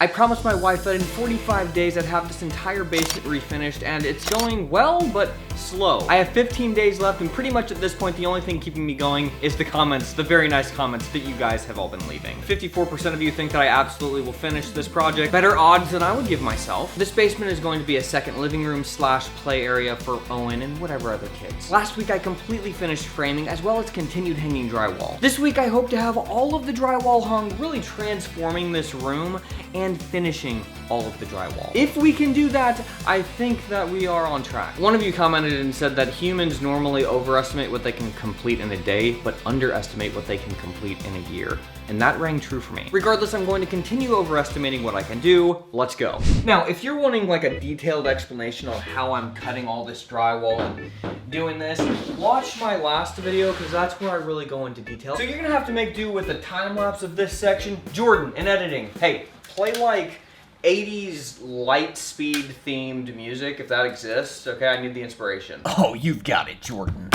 I promised my wife that in 45 days I'd have this entire basement refinished, and it's going well, but slow. I have 15 days left, and pretty much at this point, the only thing keeping me going is the comments, the very nice comments that you guys have all been leaving. 54% of you think that I absolutely will finish this project. Better odds than I would give myself. This basement is going to be a second living room slash play area for Owen and whatever other kids. Last week, I completely finished framing, as well as continued hanging drywall. This week, I hope to have all of the drywall hung, really transforming this room, and finishing all of the drywall. If we can do that, I think that we are on track. One of you commented and said that humans normally overestimate what they can complete in a day, but underestimate what they can complete in a year. And that rang true for me. Regardless, I'm going to continue overestimating what I can do. Let's go. Now, if you're wanting like a detailed explanation on how I'm cutting all this drywall and doing this, watch my last video, because that's where I really go into detail. So you're gonna have to make do with a time lapse of this section. Jordan, in editing, hey, play like 80s light speed themed music, if that exists. Okay, I need the inspiration. Oh, you've got it, Jordan.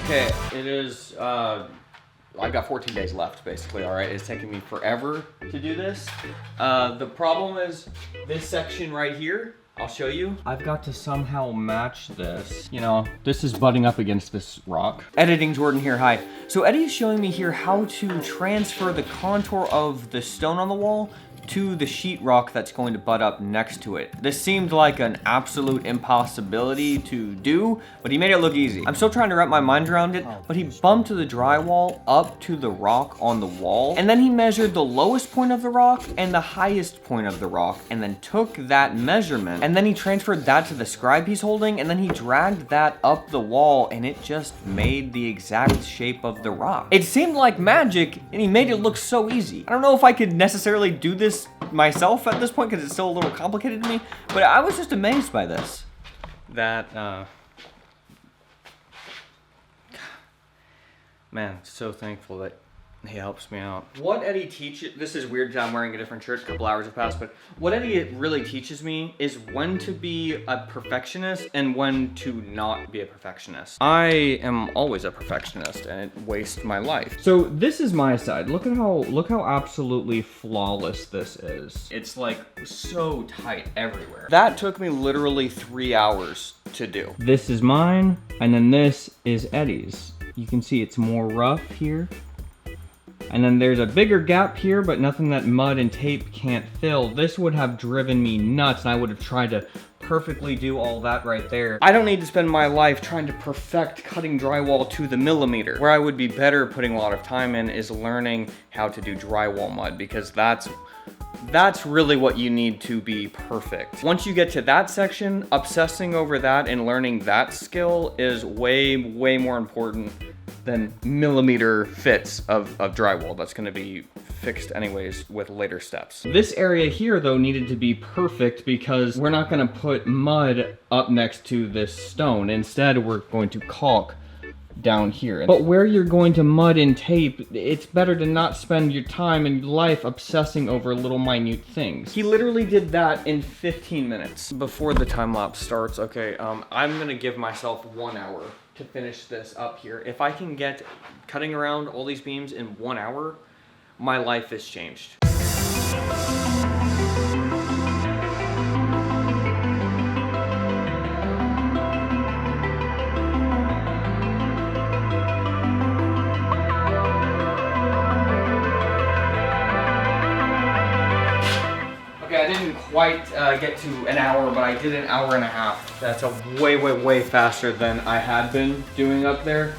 Okay, it is, I've got 14 days left, basically, all right? It's taking me forever to do this. The problem is this section right here, I'll show you. I've got to somehow match this. You know, this is butting up against this rock. Editing Jordan here, hi. So Eddie's showing me here how to transfer the contour of the stone on the wall to the sheetrock that's going to butt up next to it. This seemed like an absolute impossibility to do, but he made it look easy. I'm still trying to wrap my mind around it, but he bumped the drywall up to the rock on the wall, and then he measured the lowest point of the rock and the highest point of the rock, and then took that measurement, and then he transferred that to the scribe he's holding, and then he dragged that up the wall, and it just made the exact shape of the rock. It seemed like magic, and he made it look so easy. I don't know if I could necessarily do this myself at this point, because it's still a little complicated to me, but I was just amazed by this. Man, so thankful that he helps me out. What Eddie teaches, this is weird because I'm wearing a different shirt, a couple hours have passed, but what Eddie really teaches me is when to be a perfectionist and when to not be a perfectionist. I am always a perfectionist and it wastes my life. So this is my side. Look how absolutely flawless this is. It's like so tight everywhere. That took me literally 3 hours to do. This is mine, and then this is Eddie's. You can see it's more rough here. And then there's a bigger gap here, but nothing that mud and tape can't fill. This would have driven me nuts, and I would have tried to perfectly do all that right there. I don't need to spend my life trying to perfect cutting drywall to the millimeter. Where I would be better putting a lot of time in is learning how to do drywall mud, because that's really what you need to be perfect. Once you get to that section, obsessing over that and learning that skill is way, way more important than millimeter fits of drywall that's gonna be fixed anyways with later steps. This area here though needed to be perfect because we're not gonna put mud up next to this stone. Instead, we're going to caulk down here. But where you're going to mud and tape, it's better to not spend your time and life obsessing over little minute things. He literally did that in 15 minutes. Before the time lapse starts, okay, I'm gonna give myself 1 hour to finish this up here. If I can get cutting around all these beams in 1 hour, my life is changed. I didn't quite get to an hour, but I did an hour and a half. That's a way, way, way faster than I had been doing up there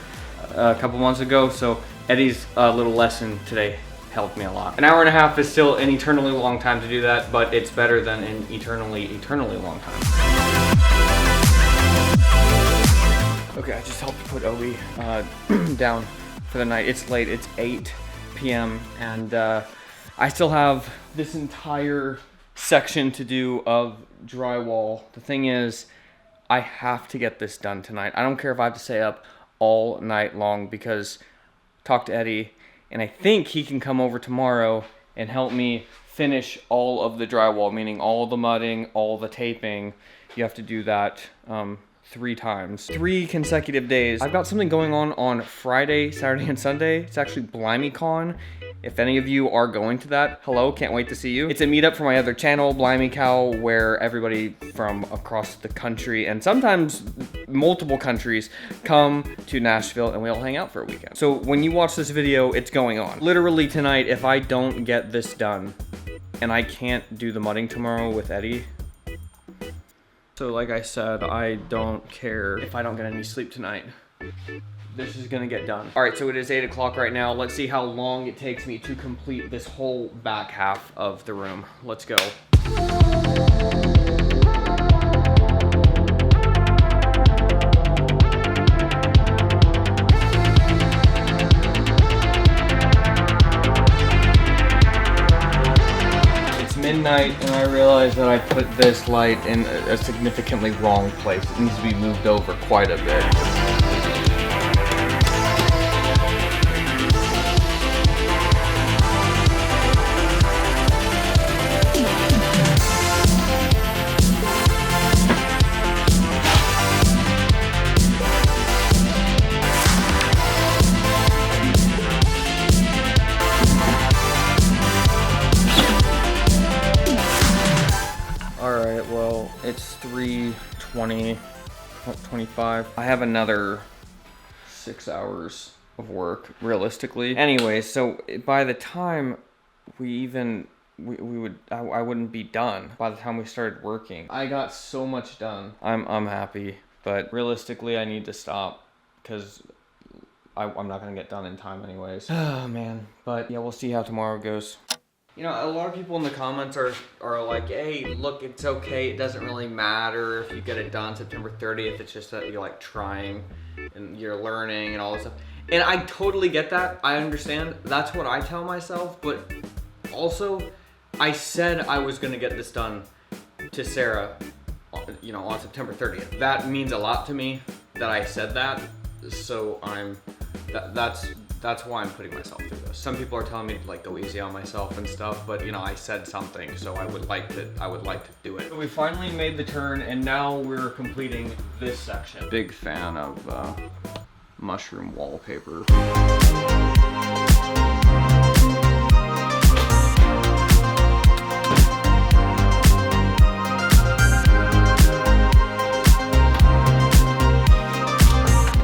a couple months ago. So Eddie's little lesson today helped me a lot. An hour and a half is still an eternally long time to do that, but it's better than an eternally, eternally long time. just helped put Obi down for the night. It's late, it's 8 p.m. and I still have this entire section to do of drywall. The thing is, I have to get this done tonight. I don't care if I have to stay up all night long because talk to Eddie and I think he can come over tomorrow and help me finish all of the drywall, meaning all the mudding, all the taping. You have to do that 3 times. 3 consecutive days. I've got something going on Friday, Saturday, and Sunday. It's actually BlimeyCon. If any of you are going to that, hello, can't wait to see you. It's a meetup for my other channel, Blimey Cow, where everybody from across the country and sometimes multiple countries come to Nashville and we all hang out for a weekend. So when you watch this video, it's going on. Literally tonight, if I don't get this done and I can't do the mudding tomorrow with Eddie, so like I said, I don't care if I don't get any sleep tonight. This is gonna get done. All right, so it is 8 o'clock right now. Let's see how long it takes me to complete this whole back half of the room. Let's go. It's midnight and I realize that I put this light in a significantly wrong place. It needs to be moved over quite a bit. It's 3:20, 25. I have another 6 hours of work, realistically. Anyway, so by the time I wouldn't be done by the time we started working. I got so much done. I'm happy, but realistically, I need to stop because I'm not gonna get done in time anyways. Oh man, but yeah, we'll see how tomorrow goes. You know, a lot of people in the comments are like, hey, look, it's okay. It doesn't really matter if you get it done September 30th. It's just that you're like trying and you're learning and all this stuff. And I totally get that. I understand. That's what I tell myself. But also, I said I was going to get this done to Sara, you know, on September 30th. That means a lot to me that I said that. So that's why I'm putting myself through this. Some people are telling me to like go easy on myself and stuff, but you know, I said something, so I would like to do it. So we finally made the turn and now we're completing this section. Big fan of mushroom wallpaper.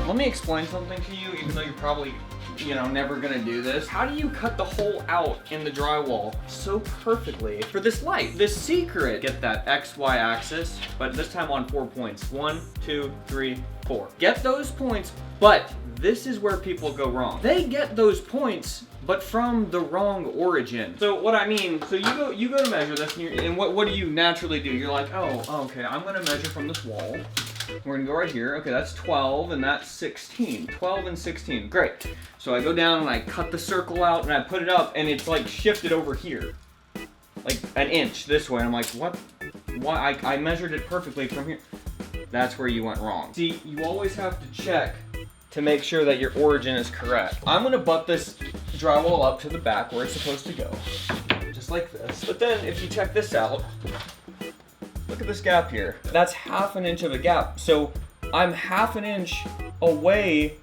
Let me explain something to you, even though you're probably, you know, never gonna do this. How do you cut the hole out in the drywall so perfectly for this light? The secret, get that XY axis, but this time on 4 points. 1, 2, 3, 4. Get those points, but this is where people go wrong. They get those points, but from the wrong origin. So what I mean, so you go to measure this, and what do you naturally do? You're like, oh, okay, I'm gonna measure from this wall. We're gonna go right here. Okay, that's 12 and that's 16. 12 and 16, great. So I go down and I cut the circle out and I put it up and it's like shifted over here. Like an inch this way. I'm like, what? Why? I measured it perfectly from here. That's where you went wrong. See, you always have to check to make sure that your origin is correct. I'm gonna butt this drywall up to the back where it's supposed to go. Just like this. But then if you check this out, look at this gap here. That's ½ an inch of a gap. So I'm ½ an inch away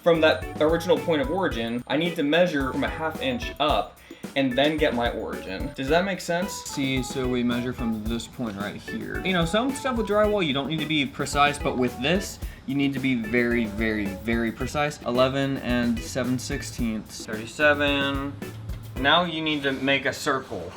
from that original point of origin. I need to measure from a ½ inch up and then get my origin. Does that make sense? See, so we measure from this point right here. You know, some stuff with drywall, you don't need to be precise, but with this, you need to be very, very, very precise. 11 and 7/16. 37. Now you need to make a circle.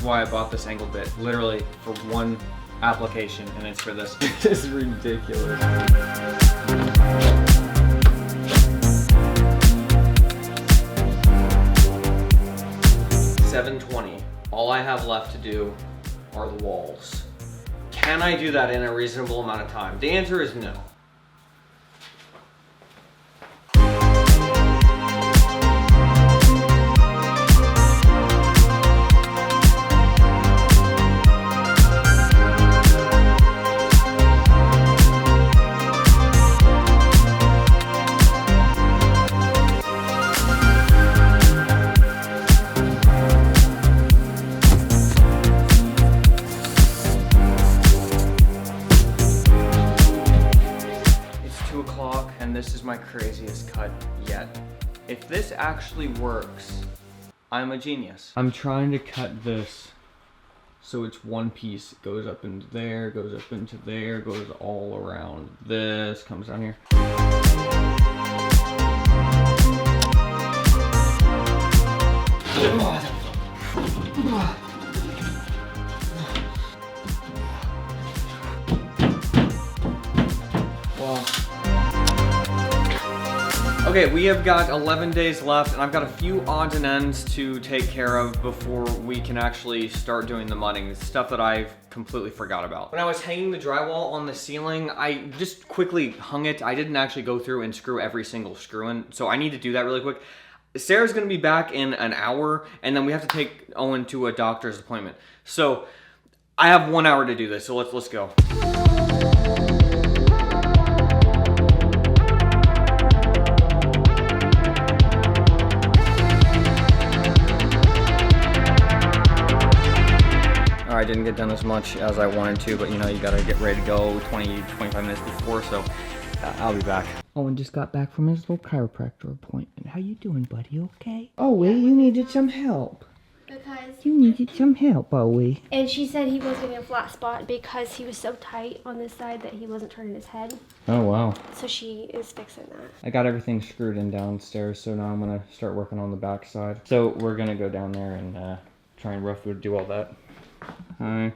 Why I bought this angle bit, literally for one application, and it's for this. This is ridiculous. 11:20. All I have left to do are the walls. Can I do that in a reasonable amount of time? The answer is no. And this is my craziest cut yet. If this actually works, I'm a genius. I'm trying to cut this so it's one piece. It goes up into there, goes up into there, goes all around. This comes down here. Wow. Okay, we have got 11 days left, and I've got a few odds and ends to take care of before we can actually start doing the mudding. It's stuff that I've completely forgot about. When I was hanging the drywall on the ceiling, I just quickly hung it. I didn't actually go through and screw every single screw in, so I need to do that really quick. Sarah's gonna be back in an hour, and then we have to take Owen to a doctor's appointment. So I have 1 hour to do this, so let's go. I didn't get done as much as I wanted to, but you know, you gotta get ready to go 20-25 minutes before, so I'll be back. Owen just got back from his little chiropractor appointment. How you doing, buddy? Okay? Owie, you needed some help. Because You needed some help, Owie. and she said he was getting a flat spot because he was so tight on this side that he wasn't turning his head. Oh wow. So she is fixing that. I got everything screwed in downstairs, so now I'm gonna start working on the back side. So we're gonna go down there and try and roughly do all that. Hi.